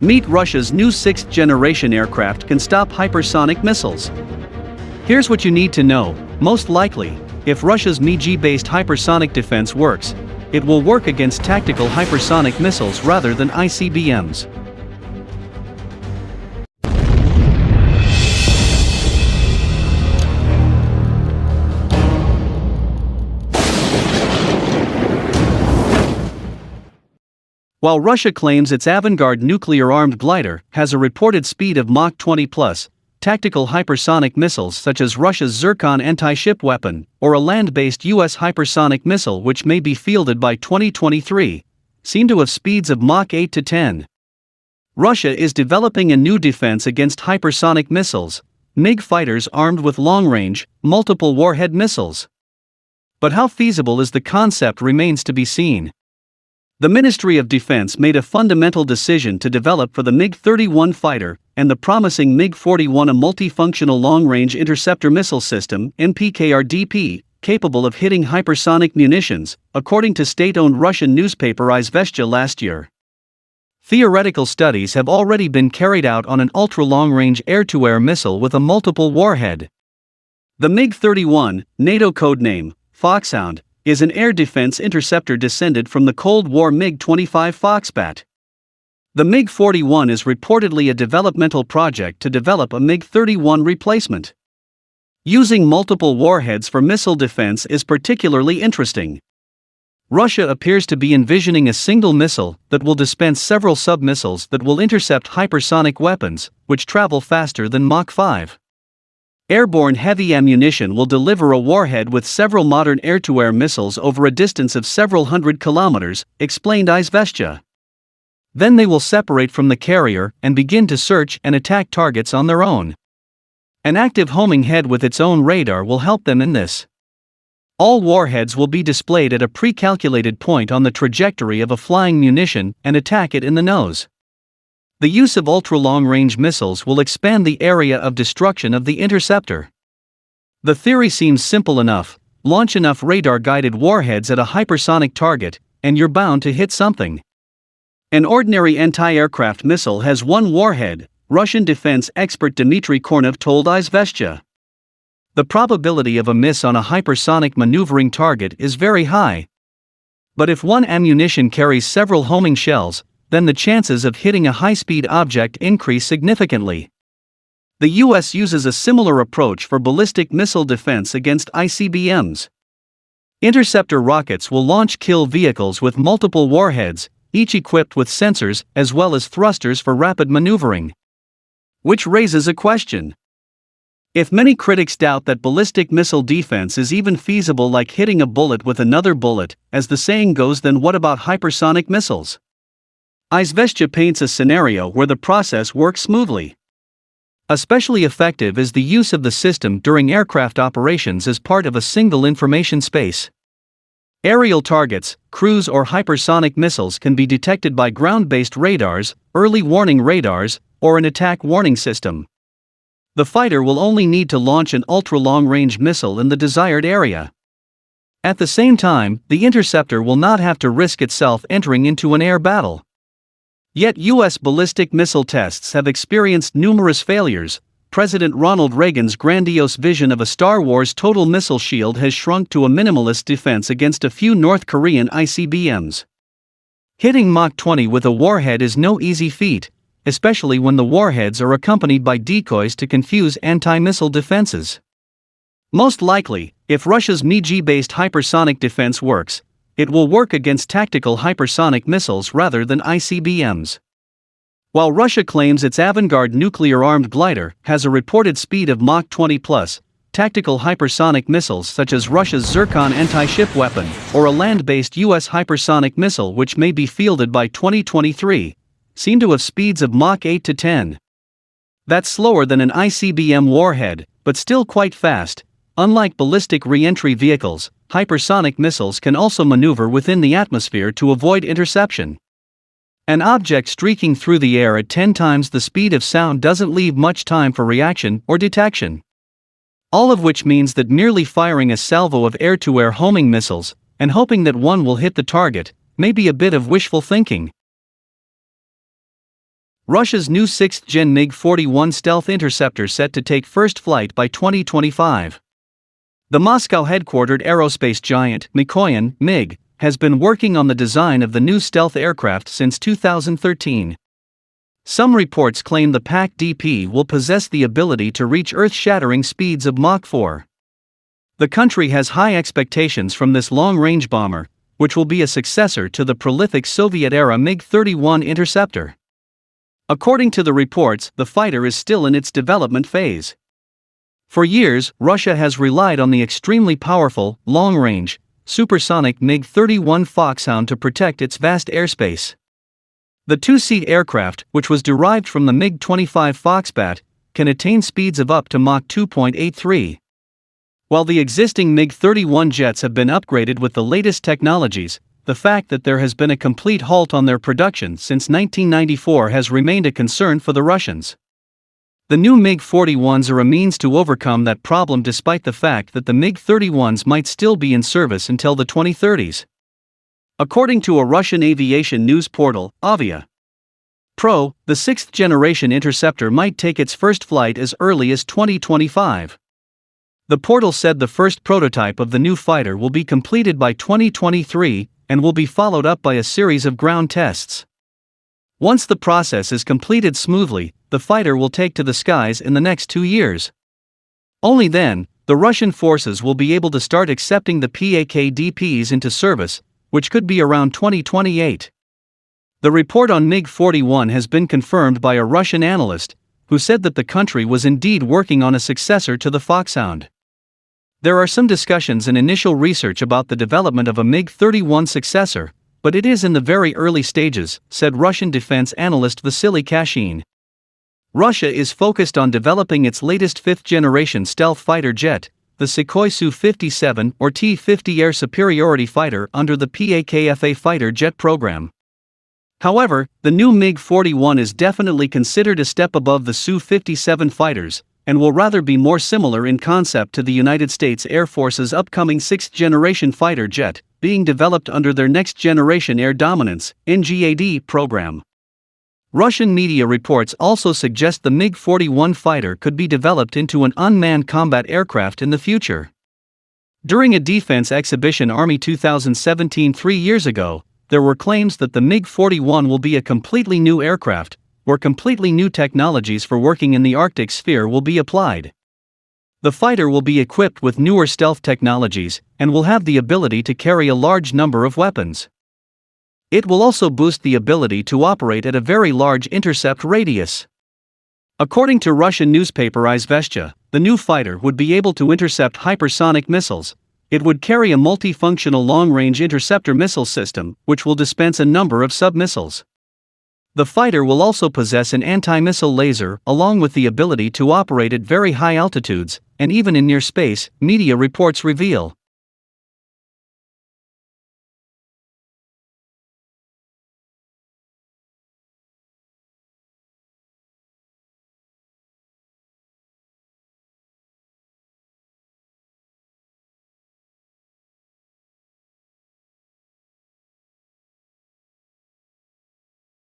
Meet Russia's new 6th-generation aircraft can stop hypersonic missiles. Here's what you need to know. Most likely, if Russia's MiG-based hypersonic defense works, it will work against tactical hypersonic missiles rather than ICBMs. While Russia claims its Avangard nuclear-armed glider has a reported speed of Mach 20+, tactical hypersonic missiles such as Russia's Zircon anti-ship weapon, or a land-based U.S. hypersonic missile which may be fielded by 2023, seem to have speeds of Mach 8 to 10. Russia is developing a new defense against hypersonic missiles, MiG fighters armed with long-range, multiple warhead missiles. But how feasible is the concept remains to be seen. The Ministry of Defense made a fundamental decision to develop for the MiG-31 fighter and the promising MiG-41 a multifunctional long-range interceptor missile system (MPKRDP) capable of hitting hypersonic munitions, according to state-owned Russian newspaper Izvestia last year. Theoretical studies have already been carried out on an ultra-long-range air-to-air missile with a multiple warhead. The MiG-31, NATO codename Foxhound, is an air defense interceptor descended from the Cold War MiG-25 Foxbat. The MiG-41 is reportedly a developmental project to develop a MiG-31 replacement. Using multiple warheads for missile defense is particularly interesting. Russia appears to be envisioning a single missile that will dispense several sub-missiles that will intercept hypersonic weapons, which travel faster than Mach 5. Airborne heavy ammunition will deliver a warhead with several modern air-to-air missiles over a distance of several hundred kilometers, explained Izvestia. Then they will separate from the carrier and begin to search and attack targets on their own. An active homing head with its own radar will help them in this. All warheads will be displayed at a pre-calculated point on the trajectory of a flying munition and attack it in the nose. The use of ultra-long-range missiles will expand the area of destruction of the interceptor. The theory seems simple enough: launch enough radar-guided warheads at a hypersonic target, and you're bound to hit something. An ordinary anti-aircraft missile has one warhead, Russian defense expert Dmitry Kornev told Izvestia. The probability of a miss on a hypersonic maneuvering target is very high. But if one ammunition carries several homing shells, then the chances of hitting a high-speed object increase significantly. The U.S. uses a similar approach for ballistic missile defense against ICBMs. Interceptor rockets will launch kill vehicles with multiple warheads, each equipped with sensors as well as thrusters for rapid maneuvering. Which raises a question. If many critics doubt that ballistic missile defense is even feasible, like hitting a bullet with another bullet, as the saying goes, then what about hypersonic missiles? Izvestia paints a scenario where the process works smoothly. Especially effective is the use of the system during aircraft operations as part of a single information space. Aerial targets, cruise or hypersonic missiles can be detected by ground-based radars, early warning radars, or an attack warning system. The fighter will only need to launch an ultra-long-range missile in the desired area. At the same time, the interceptor will not have to risk itself entering into an air battle. Yet U.S. ballistic missile tests have experienced numerous failures. President Ronald Reagan's grandiose vision of a Star Wars total missile shield has shrunk to a minimalist defense against a few North Korean ICBMs. Hitting Mach 20 with a warhead is no easy feat, especially when the warheads are accompanied by decoys to confuse anti-missile defenses. Most likely, if Russia's MiG-based hypersonic defense works, it will work against tactical hypersonic missiles rather than ICBMs. While Russia claims its Avangard nuclear-armed glider has a reported speed of Mach 20+, tactical hypersonic missiles such as Russia's Zircon anti-ship weapon, or a land-based U.S. hypersonic missile which may be fielded by 2023, seem to have speeds of Mach 8 to 10. That's slower than an ICBM warhead, but still quite fast. Unlike ballistic re-entry vehicles, hypersonic missiles can also maneuver within the atmosphere to avoid interception. An object streaking through the air at 10 times the speed of sound doesn't leave much time for reaction or detection. All of which means that merely firing a salvo of air-to-air homing missiles, and hoping that one will hit the target, may be a bit of wishful thinking. Russia's new 6th-gen MiG-41 stealth interceptor set to take first flight by 2025. The Moscow-headquartered aerospace giant, QUYYN, MiG, has been working on the design of the new stealth aircraft since 2013. Some reports claim the PAC-DP will possess the ability to reach earth-shattering speeds of Mach 4. The country has high expectations from this long-range bomber, which will be a successor to the prolific Soviet-era MiG-31 interceptor. According to the reports, the fighter is still in its development phase. For years, Russia has relied on the extremely powerful, long-range, supersonic MiG-31 Foxhound to protect its vast airspace. The two-seat aircraft, which was derived from the MiG-25 Foxbat, can attain speeds of up to Mach 2.83. While the existing MiG-31 jets have been upgraded with the latest technologies, the fact that there has been a complete halt on their production since 1994 has remained a concern for the Russians. The new MiG-41s are a means to overcome that problem despite the fact that the MiG-31s might still be in service until the 2030s. According to a Russian aviation news portal, Avia Pro, the 6th-generation interceptor might take its first flight as early as 2025. The portal said the first prototype of the new fighter will be completed by 2023 and will be followed up by a series of ground tests. Once the process is completed smoothly, the fighter will take to the skies in the next 2 years. Only then, the Russian forces will be able to start accepting the PAK-DPs into service, which could be around 2028. The report on MiG-41 has been confirmed by a Russian analyst, who said that the country was indeed working on a successor to the Foxhound. There are some discussions and initial research about the development of a MiG-31 successor, but it is in the very early stages, said Russian defense analyst Vasily Kashin. Russia is focused on developing its latest fifth-generation stealth fighter jet, the Sukhoi Su-57 or T-50 air superiority fighter under the PAKFA fighter jet program. However, the new MiG-41 is definitely considered a step above the Su-57 fighters, and will rather be more similar in concept to the United States Air Force's upcoming 6th-generation fighter jet, being developed under their Next Generation Air Dominance (NGAD) program. Russian media reports also suggest the MiG-41 fighter could be developed into an unmanned combat aircraft in the future. During a defense exhibition Army 2017 3 years ago, there were claims that the MiG-41 will be a completely new aircraft, where completely new technologies for working in the Arctic sphere will be applied. The fighter will be equipped with newer stealth technologies, and will have the ability to carry a large number of weapons. It will also boost the ability to operate at a very large intercept radius. According to Russian newspaper Izvestia, the new fighter would be able to intercept hypersonic missiles. It would carry a multifunctional long-range interceptor missile system, which will dispense a number of sub-missiles. The fighter will also possess an anti-missile laser, along with the ability to operate at very high altitudes, and even in near space, media reports reveal.